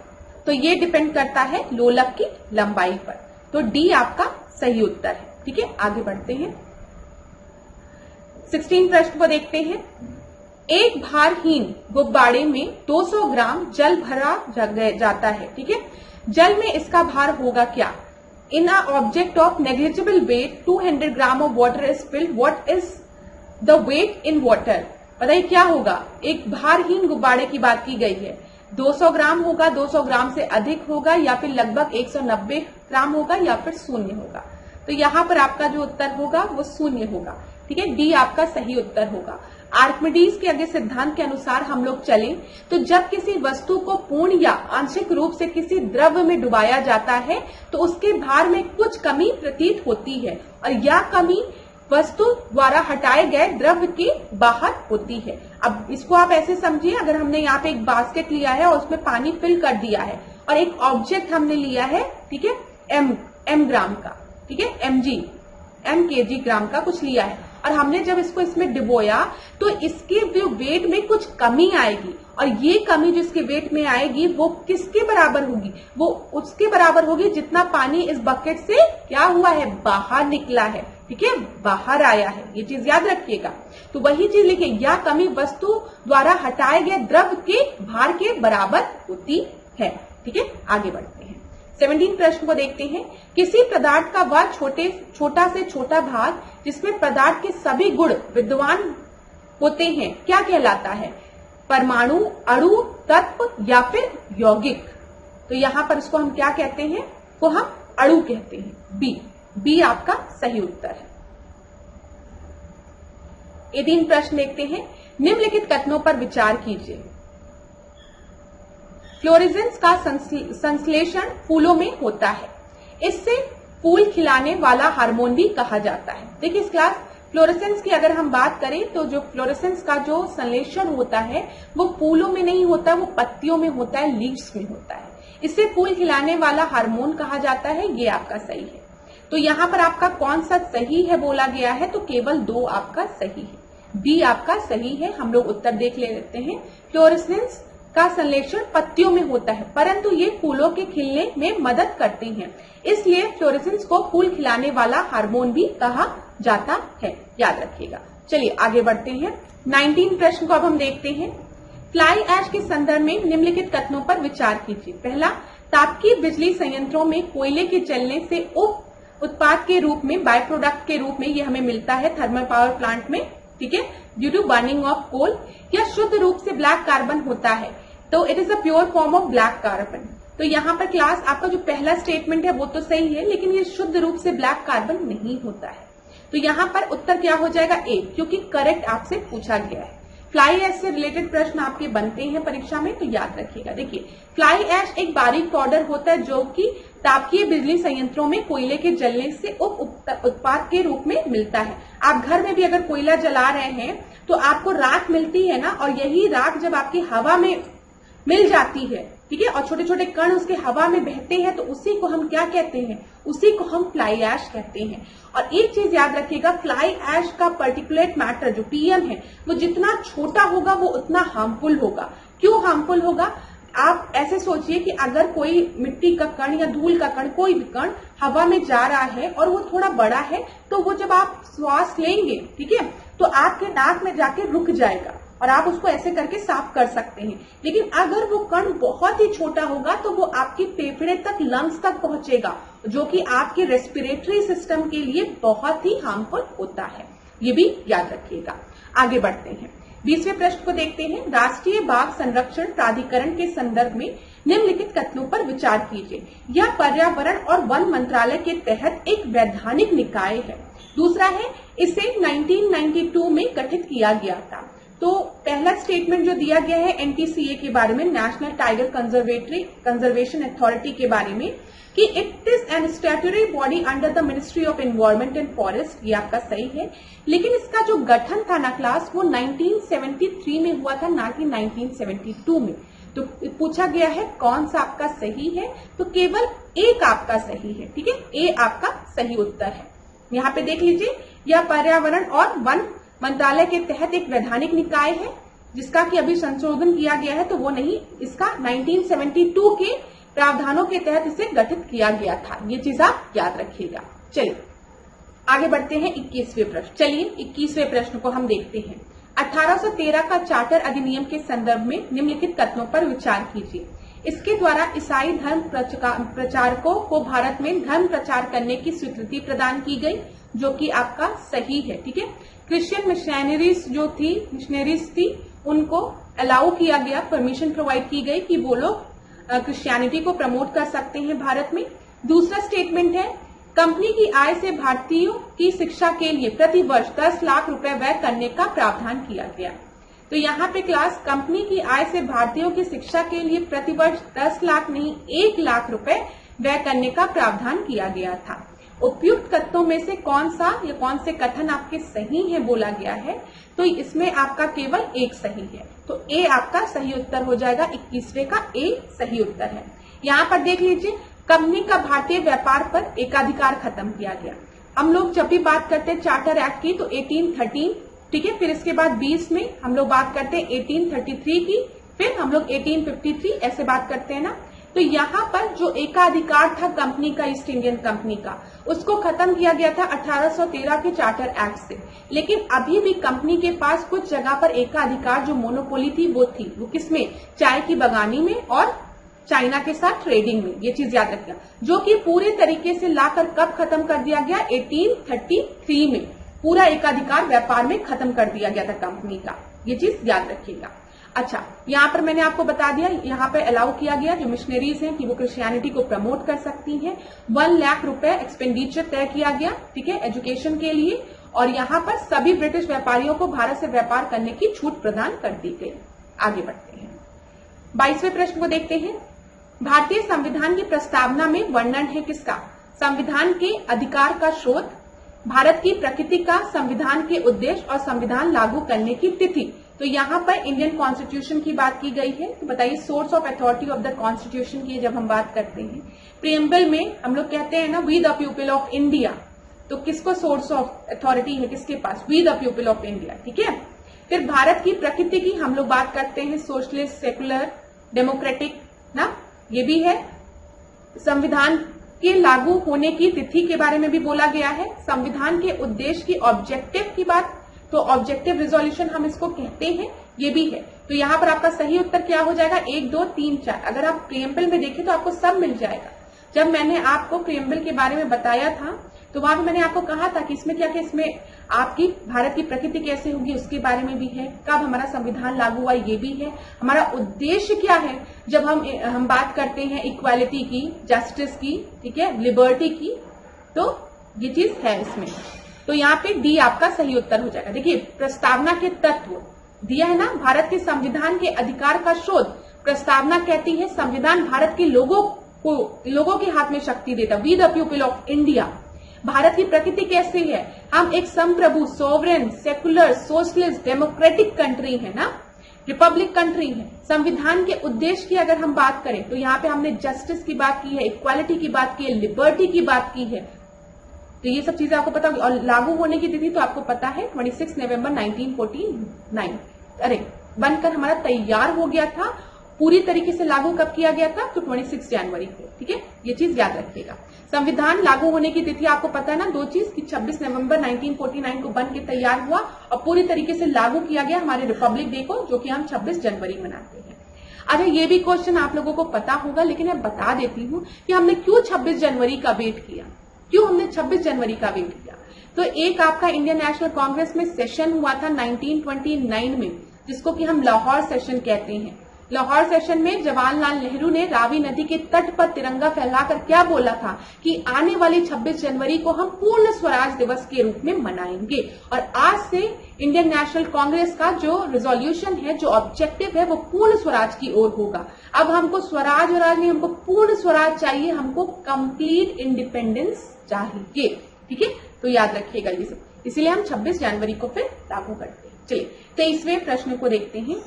तो ये डिपेंड करता है लोलक की लंबाई पर, तो डी आपका सही उत्तर है, ठीक है। आगे बढ़ते हैं। 16 प्रश्न को देखते हैं। एक भारहीन गुब्बारे में 200 ग्राम जल भरा जाता है, ठीक है। जल में इसका भार होगा क्या? In a object of negligible weight 200 gram of water is spilled, what is the weight in water? बताइए क्या होगा? एक भारहीन गुब्बारे की बात की गई है, 200 ग्राम होगा, 200 ग्राम से अधिक होगा या फिर लगभग 190 ग्राम होगा या फिर 0 होगा। तो यहाँ पर आपका जो उत्तर होगा वो 0 होगा, ठीक है। डी आपका सही उत्तर होगा। आर्किमिडीज के अगले सिद्धांत के अनुसार हम लोग चलें तो जब किसी वस्तु को पूर्ण या आंशिक रूप से किसी द्रव्य में डुबाया जाता है तो उसके भार में कुछ कमी प्रतीत होती है और यह कमी वस्तु द्वारा हटाए गए द्रव्य के बाहर होती है। अब इसको आप ऐसे समझिए, अगर हमने यहाँ पे एक बास्केट लिया है और उसमें पानी फिल कर दिया है और एक ऑब्जेक्ट हमने लिया है, ठीक है, एम ग्राम का, ठीक है, एम केजी ग्राम का कुछ लिया है और हमने जब इसको इसमें डिबोया तो इसके जो वेट में कुछ कमी आएगी और ये कमी जो इसके वेट में आएगी वो किसके बराबर होगी? वो उसके बराबर होगी जितना पानी इस बकेट से क्या हुआ है, बाहर निकला है, ठीक है, बाहर आया है। ये चीज याद रखिएगा। तो वही चीज लिखिए, यह कमी वस्तु द्वारा हटाए गए द्रव्य के भार के बराबर होती है, ठीक है। आगे बढ़ते हैं। 17 प्रश्न को देखते हैं। किसी पदार्थ का वह छोटा से छोटा भाग जिसमें पदार्थ के सभी गुण विद्यमान होते हैं क्या कहलाता है? परमाणु, अणु, तत्व या फिर यौगिक? तो यहाँ पर इसको हम क्या कहते हैं? वो हम अणु कहते हैं। बी आपका सही उत्तर है। 18 प्रश्न देखते हैं। निम्नलिखित कथनों पर विचार कीजिए। फ्लोरेसेंस का संश्लेषण फूलों में होता है, इससे फूल खिलाने वाला हार्मोन भी कहा जाता है। देखिए इस क्लास, फ्लोरेसेंस की अगर हम बात करें तो जो फ्लोरेसेंस का जो संश्लेषण होता है वो फूलों में नहीं होता, वो पत्तियों में होता है, लीव्स में होता है। इसे फूल खिलाने वाला हार्मोन कहा जाता है। ये आपका सही है। तो यहाँ पर आपका कौन सा सही है बोला गया है, तो केवल 2 आपका सही है। बी आपका सही है। हम लोग उत्तर देख लेते हैं। फ्लोरेसेंस का संश्लेषण पत्तियों में होता है, परंतु ये फूलों के खिलने में मदद करते हैं, इसलिए फ्लोरेसेंस को फूल खिलाने वाला हार्मोन भी कहा जाता है। याद रखिएगा। चलिए आगे बढ़ते हैं। 19 प्रश्न को अब हम देखते हैं। फ्लाई ऐश के संदर्भ में निम्नलिखित कथनों पर विचार कीजिए। पहला, तापकीय बिजली संयंत्रों में कोयले के जलने से उप उत्पाद के रूप में, बाय प्रोडक्ट के रूप में ये हमें मिलता है थर्मल पावर प्लांट में, ठीक है, due to burning of coal. यह शुद्ध रूप से ब्लैक कार्बन होता है, तो it is a pure form of black carbon. तो यहाँ पर क्लास आपका जो पहला स्टेटमेंट है वो तो सही है, लेकिन ये शुद्ध रूप से ब्लैक कार्बन नहीं होता है। तो यहाँ पर उत्तर क्या हो जाएगा? ए, क्योंकि करेक्ट आपसे पूछा गया है। फ्लाई ऐश से रिलेटेड प्रश्न आपके बनते हैं परीक्षा में, तो याद रखिएगा। देखिए, फ्लाई ऐश एक बारीक पाउडर होता है जो कि तापकीय बिजली संयंत्रों में कोयले के जलने से उप उत्पाद के रूप में मिलता है। आप घर में भी अगर कोयला जला रहे हैं तो आपको राख मिलती है ना, और यही राख जब आपकी हवा में मिल जाती है, ठीक है, और छोटे छोटे कण उसके हवा में बहते हैं, तो उसी को हम क्या कहते हैं? उसी को हम फ्लाई ऐश कहते हैं। और एक चीज याद रखिएगा, फ्लाई ऐश का पर्टिकुलेट मैटर जो पीएम है वो जितना छोटा होगा वो उतना हार्मफुल होगा। क्यों हार्मफुल होगा? आप ऐसे सोचिए कि अगर कोई मिट्टी का कण या धूल का कण, कोई भी कण हवा में जा रहा है और वो थोड़ा बड़ा है, तो वो जब आप श्वास लेंगे, ठीक है, तो आपके नाक में जाके रुक जाएगा और आप उसको ऐसे करके साफ कर सकते हैं। लेकिन अगर वो कण बहुत ही छोटा होगा तो वो आपकी फेफड़े तक, लंग्स तक पहुंचेगा, जो कि आपके रेस्पिरेटरी सिस्टम के लिए बहुत ही हार्मफुल होता है। ये भी याद रखिएगा। आगे बढ़ते हैं। 20वें प्रश्न को देखते हैं। राष्ट्रीय बाघ संरक्षण प्राधिकरण के संदर्भ में निम्नलिखित कथनों पर विचार कीजिए। यह पर्यावरण और वन मंत्रालय के तहत एक वैधानिक निकाय है। दूसरा है, इसे 1992 में गठित किया गया था। तो पहला स्टेटमेंट जो दिया गया है एनटीसीए के बारे में, नेशनल टाइगर कंजर्वेशन अथॉरिटी के बारे में, कि it is an statutory body under the ministry of environment and forest. ये आपका सही है। लेकिन इसका जो गठन था ना क्लास, वो 1973 में हुआ था, ना कि 1972 में। तो पूछा गया है कौन सा आपका सही है, तो केवल एक आपका सही है, ठीक है, ए आपका सही उत्तर है। यहाँ पे देख लीजिए, यह पर्यावरण और वन मंत्रालय के तहत एक वैधानिक निकाय है जिसका कि अभी संशोधन किया गया है, तो वो नहीं, इसका 1972 के प्रावधानों के तहत इसे गठित किया गया था। ये चीज आप याद रखिएगा। चलिए आगे बढ़ते हैं 21वें प्रश्न। चलिए 21वें प्रश्न को हम देखते हैं। 1813 का चार्टर अधिनियम के संदर्भ में निम्नलिखित कथनों पर विचार कीजिए। इसके द्वारा ईसाई धर्म प्रचारकों को भारत में धर्म प्रचार करने की स्वीकृति प्रदान की गई, जो कि आपका सही है, ठीक है। क्रिश्चियन मिशनरीज थी, उनको अलाउ किया गया, परमिशन प्रोवाइड की गई कि वो लोग क्रिश्चियनिटी को प्रमोट कर सकते हैं भारत में। दूसरा स्टेटमेंट है, कंपनी की आय से भारतीयों की शिक्षा के लिए प्रति वर्ष 10 लाख रुपए व्यय करने का प्रावधान किया गया। तो यहाँ पे क्लास, कंपनी की आय से भारतीयों की शिक्षा के लिए प्रति वर्ष 10 लाख नहीं 1 लाख रुपए व्यय करने का प्रावधान किया गया था। उपयुक्त कथनों में से कौन सा या कौन से कथन आपके सही है बोला गया है, तो इसमें आपका केवल एक सही है, तो ए आपका सही उत्तर हो जाएगा। 21वें का ए सही उत्तर है। यहाँ पर देख लीजिए, कंपनी का भारतीय व्यापार पर एकाधिकार खत्म किया गया। हम लोग जब भी बात करते हैं चार्टर एक्ट की तो 1813, ठीक है, फिर इसके बाद 20 में हम लोग बात करते हैं 1833 की, फिर हम लोग 1853 ऐसे बात करते हैं ना। तो यहाँ पर जो एकाधिकार था कंपनी का, ईस्ट इंडियन कंपनी का, उसको खत्म किया गया था 1813 के चार्टर एक्ट से। लेकिन अभी भी कंपनी के पास कुछ जगह पर एकाधिकार जो मोनोपोली थी वो थी, वो किसमें? चाय की बगानी में और चाइना के साथ ट्रेडिंग में। ये चीज याद रखिएगा, जो कि पूरे तरीके से लाकर कब खत्म कर दिया गया? 1833 में पूरा एकाधिकार व्यापार में खत्म कर दिया गया था कंपनी का। ये चीज याद रखिएगा। अच्छा, यहाँ पर मैंने आपको बता दिया, यहाँ पे अलाउ किया गया जो मिशनरीज हैं कि वो क्रिश्चियनिटी को प्रमोट कर सकती हैं। 1 लाख रुपए एक्सपेंडिचर तय किया गया, ठीक है, एजुकेशन के लिए। और यहाँ पर सभी ब्रिटिश व्यापारियों को भारत से व्यापार करने की छूट प्रदान कर दी गई। आगे बढ़ते हैं, 22वें प्रश्न को देखते हैं। भारतीय संविधान की प्रस्तावना में वर्णन है किसका? संविधान के अधिकार का स्रोत, भारत की प्रकृति का संविधान के उद्देश्य और संविधान लागू करने की तिथि। तो यहाँ पर इंडियन कॉन्स्टिट्यूशन की बात की गई है। तो बताइए source of authority of the constitution की जब हम बात करते हैं, प्रीएम्बल में हम लोग कहते हैं ना we the people of India, तो किसको सोर्स ऑफ अथॉरिटी है किसके पास, we the people of India. ठीक है, फिर भारत की प्रकृति की हम लोग बात करते हैं सोशलिस्ट, सेकुलर, डेमोक्रेटिक ना, ये भी है। संविधान के लागू होने की तिथि के बारे में भी बोला गया है। संविधान के उद्देश्य की ऑब्जेक्टिव की बात, तो ऑब्जेक्टिव रिजोल्यूशन हम इसको कहते हैं, ये भी है। तो यहाँ पर आपका सही उत्तर क्या हो जाएगा, 1, 2, 3, 4। अगर आप प्रीएम्बल में देखें तो आपको सब मिल जाएगा। जब मैंने आपको प्रीएम्बल के बारे में बताया था तो वहां पर मैंने आपको कहा था कि इसमें क्या क्या, इसमें आपकी भारत की प्रकृति कैसे होगी उसके बारे में भी है, कब हमारा संविधान लागू हुआ ये भी है, हमारा उद्देश्य क्या है जब हम बात करते हैं इक्वालिटी की, जस्टिस की, ठीक है, लिबर्टी की, तो ये चीज है इसमें। तो यहाँ पे डी आपका सही उत्तर हो जाएगा। देखिए प्रस्तावना के तत्व दिया है ना, भारत के संविधान के अधिकार का शोध। प्रस्तावना कहती है संविधान भारत के लोगों के हाथ में शक्ति देता, we the people of India. Bharat की प्रकृति कैसे है, हम एक संप्रभु, sovereign, secular, socialist, democratic country है ना, रिपब्लिक कंट्री है। संविधान के उद्देश्य की अगर हम बात करें तो यहाँ पे हमने जस्टिस की बात की है, इक्वालिटी की बात की है, लिबर्टी की बात की है। तो ये सब चीजें आपको पता होगी। और लागू होने की तिथि तो आपको पता है 26 नवंबर 1949। अरे बनकर हमारा तैयार हो गया था, पूरी तरीके से लागू कब किया गया था, तो 26 जनवरी को। ठीक है, ये चीज याद रखिएगा। संविधान लागू होने की तिथि आपको पता है ना, दो चीज कि 26 नवंबर 1949 को बन के तैयार हुआ और पूरी तरीके से लागू किया गया हमारे रिपब्लिक डे को, जो कि हम 26 जनवरी मनाते हैं। अच्छा ये भी क्वेश्चन आप लोगों को पता होगा, लेकिन मैं बता देती हूँ कि हमने क्यों 26 जनवरी का वेट किया, क्यों हमने 26 जनवरी का वेट किया। तो एक आपका इंडियन नेशनल कांग्रेस में सेशन हुआ था 1929 में, जिसको कि हम लाहौर सेशन कहते हैं। लाहौर सेशन में जवाहरलाल नेहरू ने रावी नदी के तट पर तिरंगा फहराकर क्या बोला था कि आने वाली 26 जनवरी को हम पूर्ण स्वराज दिवस के रूप में मनाएंगे। और आज से इंडियन नेशनल कांग्रेस का जो रिजोल्यूशन है, जो ऑब्जेक्टिव है, वो पूर्ण स्वराज की ओर होगा। अब हमको स्वराज वराज नहीं, हमको पूर्ण स्वराज चाहिए, हमको कंप्लीट इंडिपेंडेंस चाहिए। ठीक है, तो याद रखिएगा ये सब, इसलिए हम 26 जनवरी को फिर लागू करते हैं। चलिए 23वें प्रश्न को देखते हैं।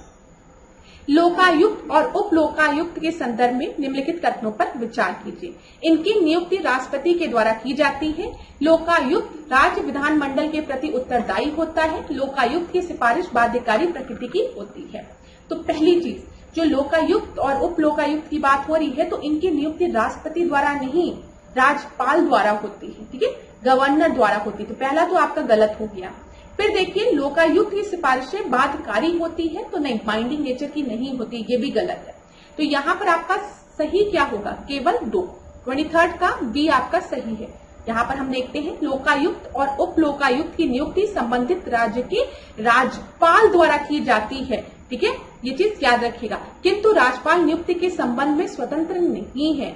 लोकायुक्त और उप लोकायुक्त के संदर्भ में निम्नलिखित कथनों पर विचार कीजिए। इनकी नियुक्ति राष्ट्रपति के द्वारा की जाती है। लोकायुक्त राज्य विधानमंडल के प्रति उत्तरदायी होता है। लोकायुक्त की सिफारिश बाध्यकारी प्रकृति की होती है। तो पहली चीज, जो लोकायुक्त और उप लोकायुक्त की बात हो रही है, तो इनकी नियुक्ति राष्ट्रपति द्वारा नहीं, राज्यपाल द्वारा होती है। ठीक है, गवर्नर द्वारा होती है। तो पहला तो आपका गलत हो गया। फिर देखिए लोकायुक्त की सिफारिशें बाध्यकारी होती है, तो नहीं, बाइंडिंग नेचर की नहीं होती, ये भी गलत है। तो यहाँ पर आपका सही क्या होगा, केवल 2, 23 का बी आपका सही है। यहाँ पर हम देखते हैं लोकायुक्त और उप लोकायुक्त की नियुक्ति संबंधित राज्य के राज्यपाल द्वारा की जाती है। ठीक है, ये चीज याद रखिएगा। किंतु राज्यपाल नियुक्ति के संबंध में स्वतंत्र नहीं है।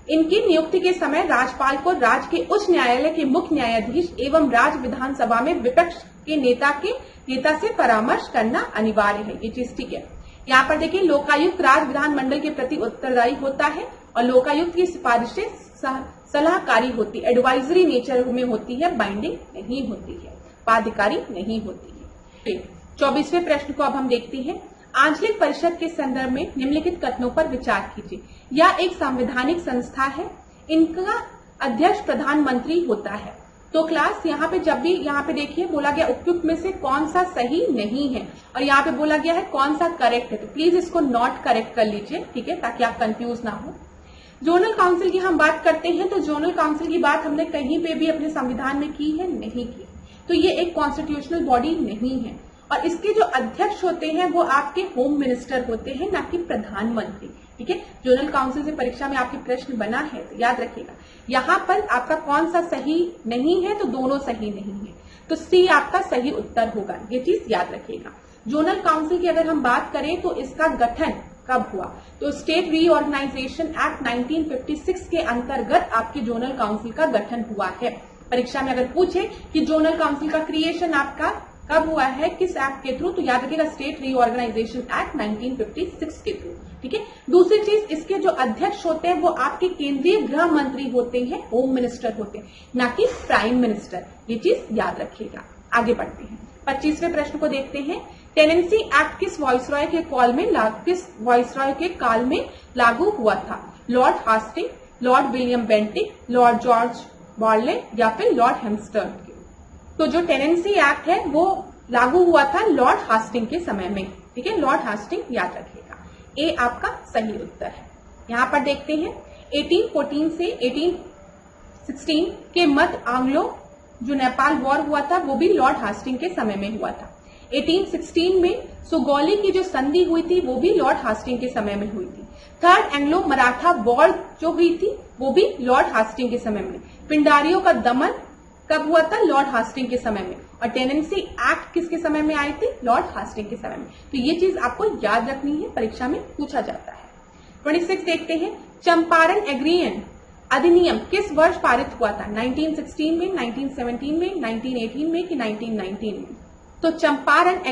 इनकी नियुक्ति के समय राज्यपाल को राज्य के उच्च न्यायालय के मुख्य न्यायाधीश एवं राज्य विधानसभा में विपक्ष के नेता से परामर्श करना अनिवार्य है। ये चीज ठीक है। यहाँ पर देखिए लोकायुक्त राज्य विधानमंडल के प्रति उत्तरदायी होता है और लोकायुक्त की सिफारिशें सलाहकारी होती, एडवाइजरी नेचर में होती है, बाइंडिंग नहीं होती है, बाध्यकारी नहीं होती है। 24वें प्रश्न को अब हम देखते हैं। आंचलिक परिषद के संदर्भ में निम्नलिखित कथनों पर विचार कीजिए। यह एक संवैधानिक संस्था है, इनका अध्यक्ष प्रधानमंत्री होता है। तो क्लास यहाँ पे जब भी यहाँ पे देखिए बोला गया उपयुक्त में से कौन सा सही नहीं है और यहाँ पे बोला गया है कौन सा करेक्ट है, तो प्लीज इसको नॉट करेक्ट कर लीजिए। ठीक है, ताकि आप कंफ्यूज ना हो। जोनल काउंसिल की हम बात करते हैं तो जोनल काउंसिल की बात हमने कहीं पे भी अपने संविधान में की है, नहीं की। तो ये एक कॉन्स्टिट्यूशनल बॉडी नहीं है और इसके जो अध्यक्ष होते हैं वो आपके होम मिनिस्टर होते हैं, ना कि प्रधानमंत्री। ठीक है, जोनल काउंसिल से परीक्षा में आपके प्रश्न बना है तो याद रखिएगा। यहाँ पर आपका कौन सा सही नहीं है, तो दोनों सही नहीं है, तो सी आपका सही उत्तर होगा। ये चीज याद रखिएगा। जोनल काउंसिल की अगर हम बात करें तो इसका गठन कब हुआ, तो स्टेट रीऑर्गेनाइजेशन एक्ट 1956 के अंतर्गत आपके जोनल काउंसिल का गठन हुआ है। परीक्षा में अगर पूछे कि जोनल काउंसिल का क्रिएशन आपका कब हुआ है, किस एक्ट के थ्रू, तो याद रखिएगा स्टेट रीऑर्गेनाइजेशन एक्ट 1956 के थ्रू। ठीक है। दूसरी चीज, इसके जो अध्यक्ष होते हैं वो आपके केंद्रीय गृह मंत्री होते हैं, होम मिनिस्टर होते हैं, ना कि प्राइम मिनिस्टर। ये चीज याद रखिएगा। आगे बढ़ते हैं, 25वें प्रश्न को देखते हैं। टेनेंसी एक्ट किस वाइसरॉय के काल में लागू हुआ था? Lord Hastings, Lord William Bentinck, Lord George Barlow या फिर लॉर्ड हेम्स्टर्ड के? तो जो टेनेंसी एक्ट है वो लागू हुआ था लॉर्ड हास्टिंग के समय में। ठीक है, लॉर्ड हास्टिंग याद रखिएगा। ए आपका सही उत्तर है। यहां पर देखते हैं 1814 से 1816 के मध्य आंग्लो जो नेपाल वॉर हुआ था वो भी लॉर्ड हास्टिंग के समय में हुआ था। 1816 में सुगौली की जो संधि हुई थी वो भी लॉर्ड हास्टिंग के समय में हुई थी। थर्ड एंग्लो मराठा वॉर जो हुई थी वो भी लॉर्ड हास्टिंग के समय में। पिंडारियों का दमन कब हुआ था? लॉर्ड हास्टिंग के समय में। और टेनेंसी एक्ट किसके समय में आई थी? लॉर्ड हास्टिंग के समय में। तो ये चीज आपको याद रखनी है, परीक्षा में पूछा जाता है। 26 देखते हैं, चंपारण एग्रीमेंट अधिनियम किस वर्ष पारित हुआ था? 1916 में, 1917 में, 1918 में कि 1919 में? तो चंपारण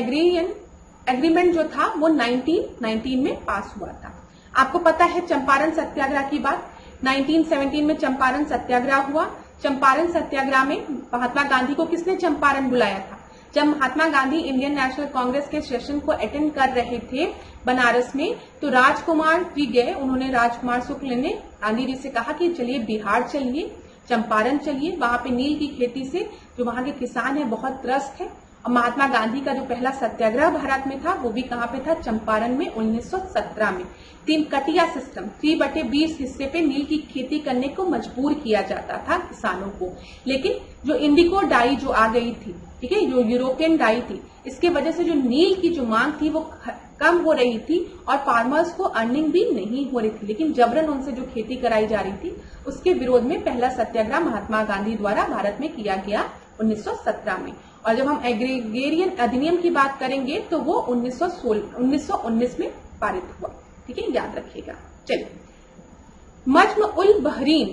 एग्रीमेंट जो था वो 1919 में पास हुआ था। आपको पता है चंपारण सत्याग्रह की बात। 1917 में चंपारण सत्याग्रह हुआ। चंपारण सत्याग्रह में महात्मा गांधी को किसने चंपारण बुलाया था? जब महात्मा गांधी इंडियन नेशनल कांग्रेस के सेशन को अटेंड कर रहे थे बनारस में, तो राजकुमार जी गए। उन्होंने राजकुमार शुक्ल ने गांधी जी से कहा कि चलिए बिहार चलिए, चंपारण चलिए, वहां पे नील की खेती से जो वहां के किसान है बहुत त्रस्त है। और महात्मा गांधी का जो पहला सत्याग्रह भारत में था वो भी कहां पे था? चंपारण में 1917 में। 3 कटिया सिस्टम 3/20 हिस्से पे नील की खेती करने को मजबूर किया जाता था किसानों को। लेकिन जो इंडिगो डाई जो आ गई थी, ठीक है, जो यूरोपियन डाई थी, इसके वजह से जो नील की जो मांग थी वो कम हो रही थी और फार्मर्स को अर्निंग भी नहीं हो रही थी। लेकिन जबरन उनसे जो खेती कराई जा रही थी उसके विरोध में पहला सत्याग्रह महात्मा गांधी द्वारा भारत में किया गया 1917 में। और जब हम एग्रीगेरियन अधिनियम की बात करेंगे तो वो 1919 में पारित हुआ। ठीक है, याद रखिएगा। चलिए, मज्म उल बहरीन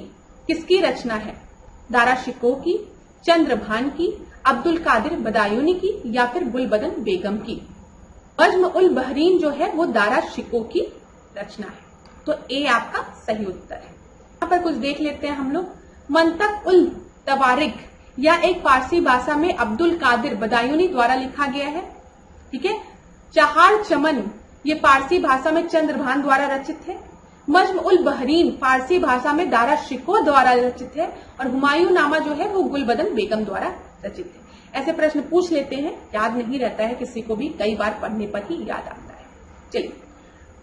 किसकी रचना है? दारा शिकोह की, चंद्रभान की, अब्दुल कादिर बदायूनी की या फिर गुलबदन बेगम की? मज्म उल बहरीन जो है वो दारा शिकोह की रचना है। तो ए आपका सही उत्तर है। यहाँ पर कुछ देख लेते हैं हम लोग। मंतक उल तवारिक या एक फारसी भाषा में अब्दुल कादिर बदायूनी द्वारा लिखा गया है। ठीक है। चहार चमन ये फारसी भाषा में चंद्रभान द्वारा रचित है। मज्म उल बहरीन फारसी भाषा में दारा शिकोह द्वारा रचित है और हुमायूं नामा जो है वो गुलबदन बेगम द्वारा रचित है। ऐसे प्रश्न पूछ लेते हैं, याद नहीं रहता है किसी को भी, कई बार पढ़ने पर ही याद आता है। चलिए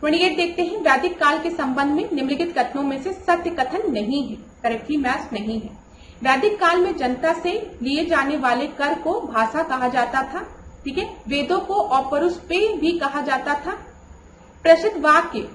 28 देखते हैं। वैदिक काल के संबंध में निम्नलिखित कथनों में से सत्य कथन नहीं है, करेक्टली मैच नहीं है। वैदिक काल में जनता से लिए जाने वाले कर को भाषा कहा जाता था। ठीक है। वेदों को औपरुषपेय भी कहा जाता था। प्रसिद्ध वाक्य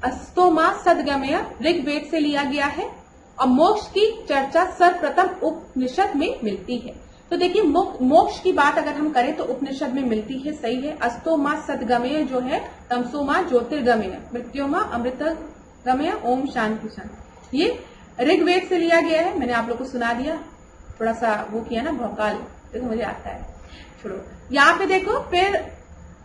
अस्तोमा सदगमय ऋग्वेद से लिया गया है और मोक्ष की चर्चा सर्वप्रथम उपनिषद में मिलती है। तो देखिए, मोक्ष की बात अगर हम करें तो उपनिषद में मिलती है, सही है। अस्तोमा सदगमय जो है, तमसोमा ज्योतिर्गमय, मृत्योमा अमृतगमय, ओम शांति शांति, ये ऋग्वेद से लिया गया है। मैंने आप लोग को सुना दिया, थोड़ा सा वो किया ना भौकाल, देखो मुझे आता है, छोड़ो। यहाँ पे देखो, फिर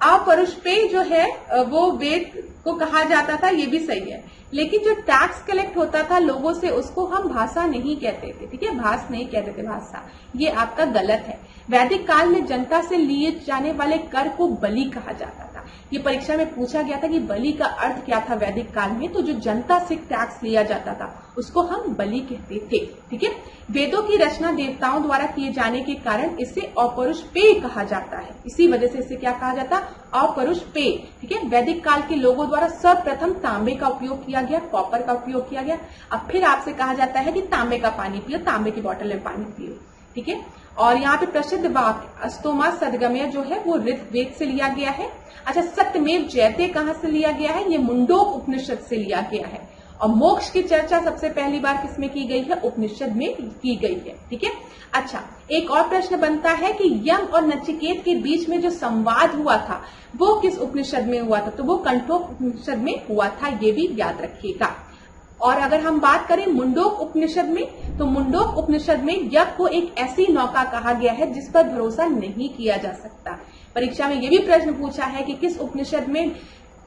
अपरुषपेय जो है वो वेद को कहा जाता था, ये भी सही है। लेकिन जो टैक्स कलेक्ट होता था लोगों से उसको हम भाषा नहीं कहते थे। ठीक है, भाष नहीं कहते थे, भाषा, ये आपका गलत है। वैदिक काल में जनता से लिए जाने वाले कर को बलि कहा जाता था। ये परीक्षा में पूछा गया था कि बलि का अर्थ क्या था वैदिक काल में। तो जो जनता से टैक्स लिया जाता था उसको हम बलि कहते थे। ठीक है। वेदों की रचना देवताओं द्वारा किए जाने के कारण इसे अपरुषपेय कहा जाता है। इसी वजह से इसे क्या कहा जाता? अपरुषपेय। ठीक है। वैदिक काल के लोगों द्वारा सर्वप्रथम तांबे का उपयोग किया गया, कॉपर का उपयोग किया गया। अब फिर आपसे कहा जाता है कि तांबे का पानी पियो, तांबे की बोतल में पानी पियो। ठीक है। और यहाँ पे प्रसिद्ध वाक्य अस्तोमा सदगमय जो है वो ऋग्वेद से लिया गया है। अच्छा, सत्यमेव जयते कहाँ से लिया गया है? ये मुंडोक उपनिषद से लिया गया है। और मोक्ष की चर्चा सबसे पहली बार किसमें की गई है? उपनिषद में की गई है। ठीक है। अच्छा, एक और प्रश्न बनता है कि यम और नचिकेत के बीच में जो संवाद हुआ था वो किस उपनिषद में हुआ था? तो वो कंठोप उपनिषद में हुआ था, ये भी याद रखिएगा। और अगर हम बात करें मुंडोक उपनिषद में, तो मुंडोक उपनिषद में यज्ञ को एक ऐसी नौका कहा गया है जिस पर भरोसा नहीं किया जा सकता। परीक्षा में यह भी प्रश्न पूछा है कि किस उपनिषद में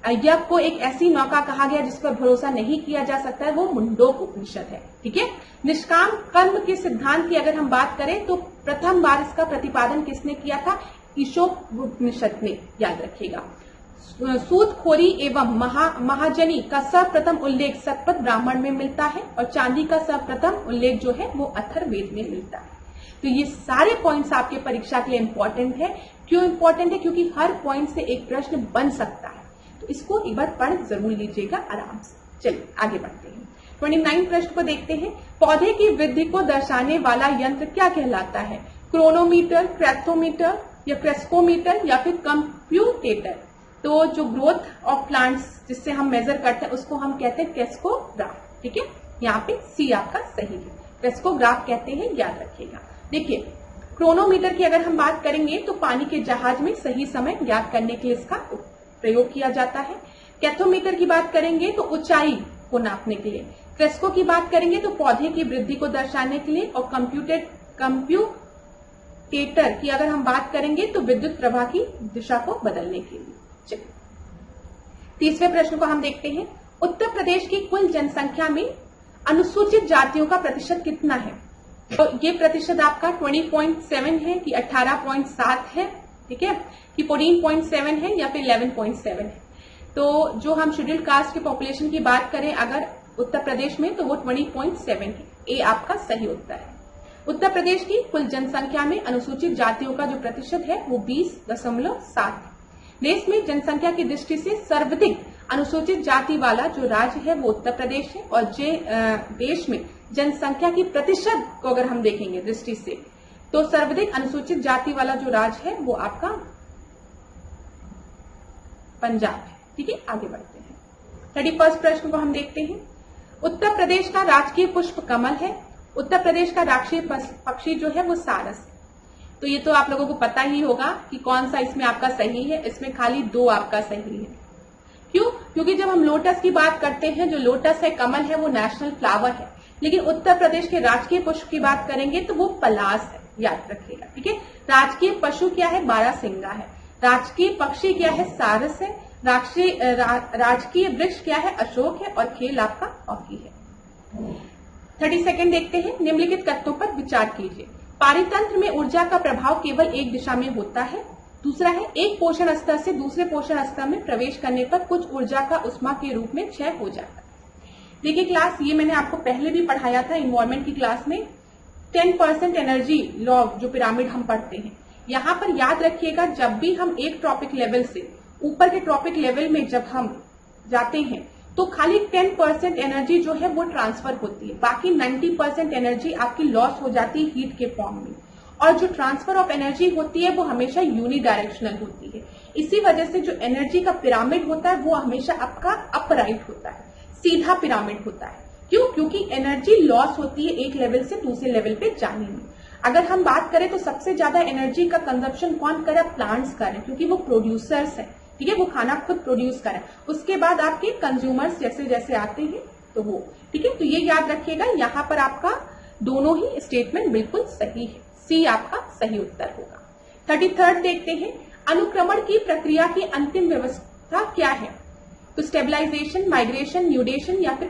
यज्ञ को एक ऐसी नौका कहा गया जिस पर भरोसा नहीं किया जा सकता है, वो मुंडोक उपनिषद है। ठीक है। निष्काम कर्म के सिद्धांत की अगर हम बात करें तो प्रथम बार इसका प्रतिपादन किसने किया था? ईशोप उपनिषद में, याद रखिएगा। सूदखोरी एवं महाजनी का सर्वप्रथम उल्लेख सतपथ ब्राह्मण में मिलता है और चांदी का सर्वप्रथम उल्लेख जो है वो अथर्ववेद में मिलता है। तो ये सारे पॉइंट्स आपके परीक्षा के लिए इंपॉर्टेंट है। क्यों इंपॉर्टेंट है? क्योंकि हर पॉइंट से एक प्रश्न बन सकता है, तो इसको एक बार पढ़ जरूर लीजिएगा आराम से। चलिए आगे बढ़ते हैं। 29 प्रश्न को देखते हैं। पौधे की वृद्धि को दर्शाने वाला यंत्र क्या कहलाता है? क्रोनोमीटर, क्रेथोमीटर या क्रेस्कोमीटर या फिर कंप्यूटेटर। तो जो ग्रोथ ऑफ प्लांट्स जिससे हम मेजर करते हैं उसको हम कहते हैं क्रेस्कोग्राफ। ठीक है, यहाँ पे सी आपका सही है, क्रेस्कोग्राफ कहते हैं, याद रखिएगा। देखिए क्रोनोमीटर की अगर हम बात करेंगे तो पानी के जहाज में सही समय ज्ञात करने के लिए इसका प्रयोग किया जाता है। कैथोमीटर की बात करेंगे तो ऊंचाई को नापने के लिए। क्रेस्को की बात करेंगे तो पौधे की वृद्धि को दर्शाने के लिए। और कंप्यूटेटर की अगर हम बात करेंगे तो विद्युत प्रवाह की दिशा को बदलने के लिए। चलिए तीसरे प्रश्न को हम देखते हैं। उत्तर प्रदेश की कुल जनसंख्या में अनुसूचित जातियों का प्रतिशत कितना है? तो ये प्रतिशत आपका 20.7 है कि 18.7 है, ठीक है, कि 14.7 है या फिर 11.7 है। तो जो हम शेड्यूल्ड कास्ट की पॉपुलेशन की बात करें अगर उत्तर प्रदेश में तो वो 20.7 है। ए आपका सही उत्तर है। उत्तर प्रदेश की कुल जनसंख्या में अनुसूचित जातियों का जो प्रतिशत है वो 20.7 है। देश में जनसंख्या की दृष्टि से सर्वाधिक अनुसूचित जाति वाला जो राज्य है वो उत्तर प्रदेश है। और देश में जनसंख्या की प्रतिशत को अगर हम देखेंगे दृष्टि से तो सर्वाधिक अनुसूचित जाति वाला जो राज्य है वो आपका पंजाब है। ठीक है, आगे बढ़ते हैं। 31 प्रश्न को हम देखते हैं। उत्तर प्रदेश का राजकीय पुष्प कमल है। उत्तर प्रदेश का राष्ट्रीय पक्षी जो है वो सारस है। तो ये तो आप लोगों को पता ही होगा कि कौन सा इसमें आपका सही है। इसमें खाली 2 आपका सही है। क्यों? क्योंकि जब हम लोटस की बात करते हैं, जो लोटस है, कमल है, वो नेशनल फ्लावर है। लेकिन उत्तर प्रदेश के राजकीय पुष्प की बात करेंगे तो वो पलाश है, याद रखिएगा। ठीक है, राजकीय पशु क्या है? बारहसिंगा है। राजकीय पक्षी क्या है? सारस है। राजकीय वृक्ष क्या है? अशोक है। और खेल आपका हॉकी है। 32 देखते हैं। निम्नलिखित तथ्यों पर विचार कीजिए। पारितंत्र में ऊर्जा का प्रभाव केवल एक दिशा में होता है। दूसरा है, एक पोषण स्तर से दूसरे पोषण स्तर में प्रवेश करने पर कुछ ऊर्जा का उष्मा के रूप में क्षय हो जाता है। देखिए क्लास, ये मैंने आपको पहले भी पढ़ाया था इन्वायरमेंट की क्लास में। 10% एनर्जी लॉ जो पिरामिड हम पढ़ते हैं, यहाँ पर याद रखिएगा जब भी हम एक ट्रॉपिक लेवल से ऊपर के ट्रॉपिक लेवल में जब हम जाते हैं तो खाली 10% एनर्जी जो है वो ट्रांसफर होती है। बाकी 90% एनर्जी आपकी लॉस हो जाती है हीट के फॉर्म में। और जो ट्रांसफर ऑफ एनर्जी होती है वो हमेशा यूनिडायरेक्शनल होती है। इसी वजह से जो एनर्जी का पिरामिड होता है वो हमेशा आपका अपराइट होता है, सीधा पिरामिड होता है। क्यों? क्योंकि एनर्जी लॉस होती है एक लेवल से दूसरे लेवल पे जाने में। अगर हम बात करें तो सबसे ज्यादा एनर्जी का कंजप्शन कौन करे? प्लांट्स करें, क्योंकि वो प्रोड्यूसर्स है। ठीक है, वो खाना खुद प्रोड्यूस करें। उसके बाद आपके कंज्यूमर्स जैसे जैसे आते हैं तो वो, ठीक है, तो ये याद रखिएगा। यहाँ पर आपका दोनों ही स्टेटमेंट बिल्कुल सही है। सी आपका सही उत्तर होगा। 33 देखते हैं। अनुक्रमण की प्रक्रिया की अंतिम व्यवस्था क्या है? तो स्टेबलाइजेशन, माइग्रेशन, न्यूडेशन या फिर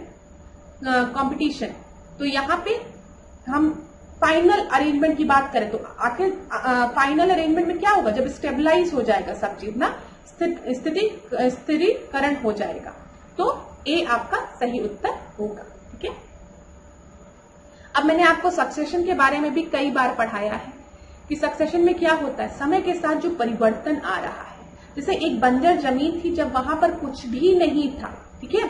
कॉम्पिटिशन। तो यहाँ पे हम फाइनल अरेंजमेंट की बात करें तो आखिर फाइनल अरेंजमेंट में क्या होगा? जब स्टेबलाइज हो जाएगा सब चीज ना, स्थिरीकरण हो जाएगा, तो ए आपका सही उत्तर होगा। ठीक है, अब मैंने आपको सक्सेशन के बारे में भी कई बार पढ़ाया है कि सक्सेशन में क्या होता है। समय के साथ जो परिवर्तन आ रहा है, जैसे एक बंजर जमीन थी जब वहां पर कुछ भी नहीं था, ठीक है,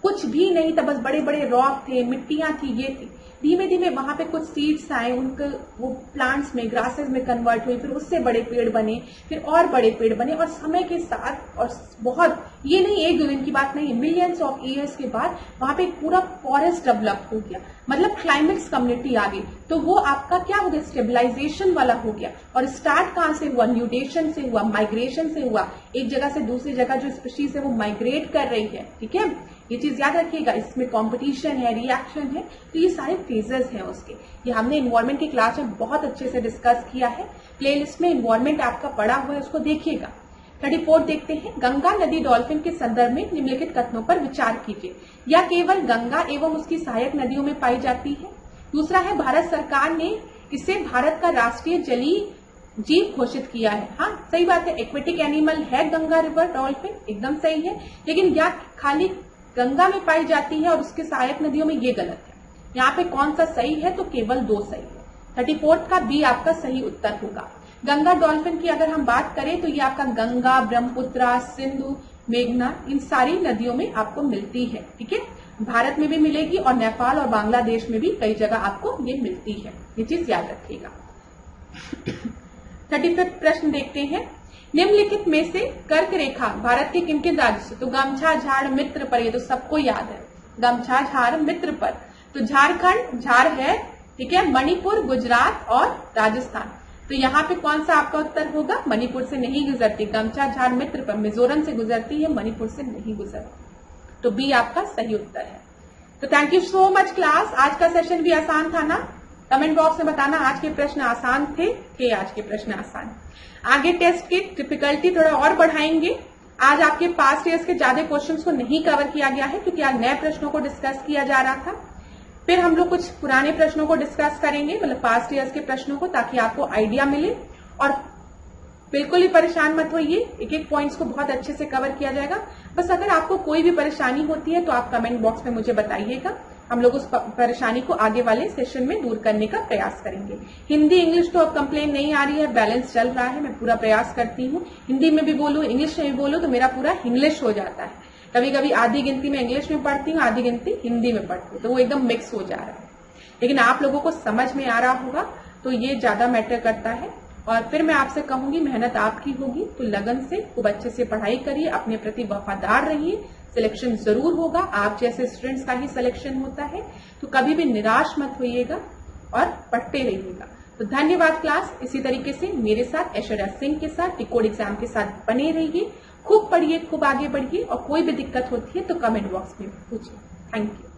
कुछ भी नहीं था, बस बड़े बड़े रॉक थे, मिट्टियां थी, ये थी। धीमे धीमे वहां पे कुछ सीड्स आए, उनके वो प्लांट्स में, ग्रासेस में कन्वर्ट हुए, फिर उससे बड़े पेड़ बने, फिर और बड़े पेड़ बने। और समय के साथ, और बहुत, ये नहीं एक दो दिन की बात नहीं, मिलियंस ऑफ ईयर्स के बाद वहां पे एक पूरा फॉरेस्ट डेवलप हो गया, मतलब क्लाइमेक्स कम्युनिटी आ गई। तो वो आपका क्या हो गया? स्टेबलाइजेशन वाला हो गया। और स्टार्ट कहां से हुआ? न्यूडेशन से हुआ, माइग्रेशन से हुआ। एक जगह से दूसरी जगह जो स्पीशीज है वो माइग्रेट कर रही है, ठीक है, ये चीज याद रखिएगा, इसमें कंपटीशन है, रिएक्शन है, तो ये सारे फेजेस हैं उसके। ये हमने इन्वायरमेंट की क्लास में बहुत अच्छे से डिस्कस किया है, प्लेलिस्ट में इन्वायरमेंट आपका पड़ा हुआ है, उसको देखिएगा। 34 देखते हैं, गंगा नदी डॉल्फिन के संदर्भ में निम्नलिखित कथनों पर विचार कीजिए। यह केवल गंगा एवं उसकी सहायक नदियों में पाई जाती है। दूसरा है, भारत सरकार ने इसे भारत का राष्ट्रीय जलीय जीव घोषित किया है। हाँ, सही बात है, एक्वेटिक एनिमल है गंगा रिवर डॉल्फिन, एकदम सही है, लेकिन यह खाली गंगा में पाई जाती है और उसके सहायक नदियों में, ये गलत है। यहाँ पे कौन सा सही है, तो केवल 2 सही है। 34 का बी आपका सही उत्तर होगा। गंगा डॉल्फिन की अगर हम बात करें तो ये आपका गंगा, ब्रह्मपुत्रा, सिंधु, मेघना, इन सारी नदियों में आपको मिलती है। ठीक है, भारत में भी मिलेगी और नेपाल और बांग्लादेश में भी कई जगह आपको ये मिलती है, ये चीज याद रखिएगा। 35 प्रश्न देखते हैं, निम्नलिखित में से कर्क रेखा भारत के किन किन राज्य से, तो गमछा झाड़ मित्र पर, ये तो सबको याद है, गमछा झाड़ मित्र पर, तो झारखंड झाड़ है, ठीक है, मणिपुर, गुजरात और राजस्थान। तो यहाँ पे कौन सा आपका उत्तर होगा, मणिपुर से नहीं गुजरती, गमछा झाड़ मित्र पर मिजोरम से गुजरती है, मणिपुर से नहीं गुजरती, तो बी आपका सही उत्तर है। तो thank you so much class. आज का सेशन भी आसान था ना, कमेंट बॉक्स में बताना आज के प्रश्न आसान थे आज के प्रश्न आसान। आगे टेस्ट की डिफिकल्टी थोड़ा और बढ़ाएंगे। आज आपके पास्ट ईयर्स के ज्यादा क्वेश्चंस को नहीं कवर किया गया है क्योंकि आज नए प्रश्नों को डिस्कस किया जा रहा था। फिर हम लोग कुछ पुराने प्रश्नों को डिस्कस करेंगे, मतलब पास्ट ईयर्स के प्रश्नों को, ताकि आपको आइडिया मिले। और बिल्कुल ही परेशान मत होइए, एक एक पॉइंट्स को बहुत अच्छे से कवर किया जाएगा। बस अगर आपको कोई भी परेशानी होती है तो आप कमेंट बॉक्स में मुझे बताइएगा, हम लोग उस परेशानी को आगे वाले सेशन में दूर करने का प्रयास करेंगे। हिंदी इंग्लिश तो अब कंप्लेन नहीं आ रही है, बैलेंस चल रहा है, मैं पूरा प्रयास करती हूँ हिंदी में भी बोलूँ इंग्लिश में भी बोलूँ, तो मेरा पूरा इंग्लिश हो जाता है। कभी कभी आधी गिनती में इंग्लिश में पढ़ती हूँ, आधी गिनती हिंदी में पढ़ती हूँ, तो वो एकदम मिक्स हो जा रहा है। लेकिन आप लोगों को समझ में आ रहा होगा तो ये ज्यादा मैटर करता है। और फिर मैं आपसे कहूंगी, मेहनत आपकी होगी तो लगन से खूब अच्छे से पढ़ाई करिए, अपने प्रति वफादार रहिए, सिलेक्शन जरूर होगा, आप जैसे स्टूडेंट्स का ही सिलेक्शन होता है, तो कभी भी निराश मत होइएगा और पढ़ते रहिएगा। तो धन्यवाद क्लास। इसी तरीके से मेरे साथ ऐश्वर्या सिंह के साथ डिकोड एग्जाम के साथ बने रहिए, खूब पढ़िए, खूब आगे बढ़िए, और कोई भी दिक्कत होती है तो कमेंट बॉक्स में पूछिए। Thank you.